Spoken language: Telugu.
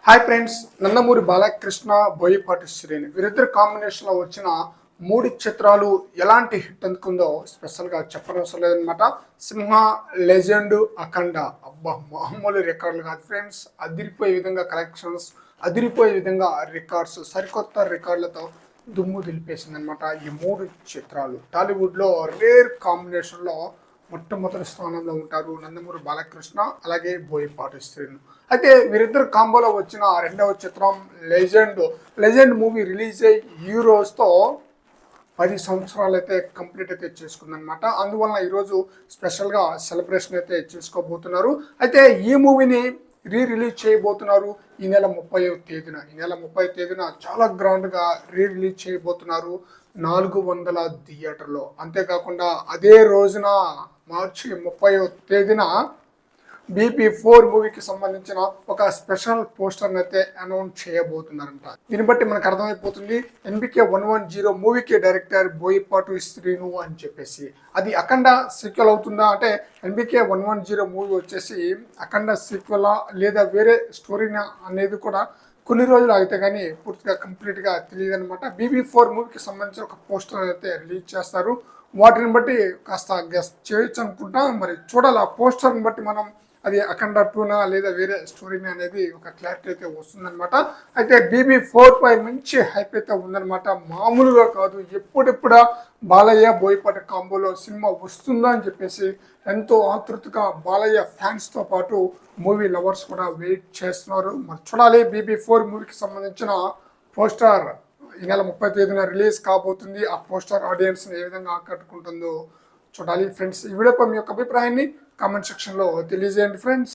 హాయ్ ఫ్రెండ్స్, నందమూరి బాలకృష్ణ, బోయపాటి శ్రీని వీరిద్దరు కాంబినేషన్లో వచ్చిన మూడు చిత్రాలు ఎలాంటి హిట్ అందుకుందో స్పెషల్గా చెప్పనవసరం లేదనమాట. సింహ, లెజెండ్, అఖండ అబ్బా మామూలు రికార్డులు కాదు ఫ్రెండ్స్. అదిరిపోయే విధంగా కలెక్షన్స్, అదిరిపోయే విధంగా రికార్డ్స్, సరికొత్త రికార్డులతో దుమ్ము దులిపేసింది అనమాట. ఈ మూడు చిత్రాలు టాలీవుడ్లో రేర్ కాంబినేషన్లో మొట్టమొదటి స్థానంలో ఉంటారు నందమూరి బాలకృష్ణ, అలాగే బోయపాటి శ్రీను. అయితే వీరిద్దరు కాంబోలో వచ్చిన రెండవ చిత్రం లెజెండ్ మూవీ రిలీజ్ అయ్యి ఈ రోజుతో 10 సంవత్సరాలు అయితే కంప్లీట్ అయితే చేసుకుందనమాట. అందువలన ఈరోజు స్పెషల్గా సెలబ్రేషన్ అయితే చేసుకోబోతున్నారు. అయితే ఈ మూవీని రిలీజ్ చేయబోతున్నారు ఈ నెల 30వ తేదీన చాలా గ్రాండ్గా రిలీజ్ చేయబోతున్నారు 400 థియేటర్లో. అంతేకాకుండా అదే రోజున మార్చి 30వ తేదీన BP4 మూవీకి సంబంధించిన ఒక స్పెషల్ పోస్టర్ని అయితే అనౌన్స్ చేయబోతున్నారంట. దీన్ని బట్టి మనకు అర్థమైపోతుంది NBK110 మూవీకి డైరెక్టర్ బోయపాటి శ్రీను అని చెప్పేసి. అది అఖండ సీక్వెల్ అవుతుందా అంటే NBK110 మూవీ వచ్చేసి అఖండ సీక్వెలా లేదా వేరే స్టోరీనా అనేది కూడా కొన్ని రోజులు అయితే కానీ పూర్తిగా కంప్లీట్గా తెలియదు అనమాట. BP4 మూవీకి సంబంధించిన ఒక పోస్టర్ అయితే రిలీజ్ చేస్తారు. వాటిని బట్టి కాస్త గెస్ట్ చేయొచ్చు అనుకుంటా. మరి చూడాలి, ఆ పోస్టర్ని బట్టి మనం అది అఖండ 2నా లేదా వేరే స్టోరీని అనేది ఒక క్లారిటీ అయితే వస్తుందన్నమాట. అయితే BP4 పై మంచి హైప్ అయితే ఉందన్నమాట, మామూలుగా కాదు. ఎప్పుడెప్పుడా బాలయ్య బోయపాటి కాంబోలో సినిమా వస్తుందా అని చెప్పేసి ఎంతో ఆతృతగా బాలయ్య ఫ్యాన్స్తో పాటు మూవీ లవర్స్ కూడా వెయిట్ చేస్తున్నారు. మరి చూడాలి, BP4 మూవీకి సంబంధించిన పోస్టర్ ఈ నెల 30వ తేదీన రిలీజ్ కాబోతుంది. ఆ పోస్టర్ ఆడియన్స్ని ఏ విధంగా ఆకట్టుకుంటుందో చూడాలి ఫ్రెండ్స్. ఈ వీడియోపై మీ యొక్క అభిప్రాయాన్ని కామెంట్ సెక్షన్లో తెలియజేయండి ఫ్రెండ్స్.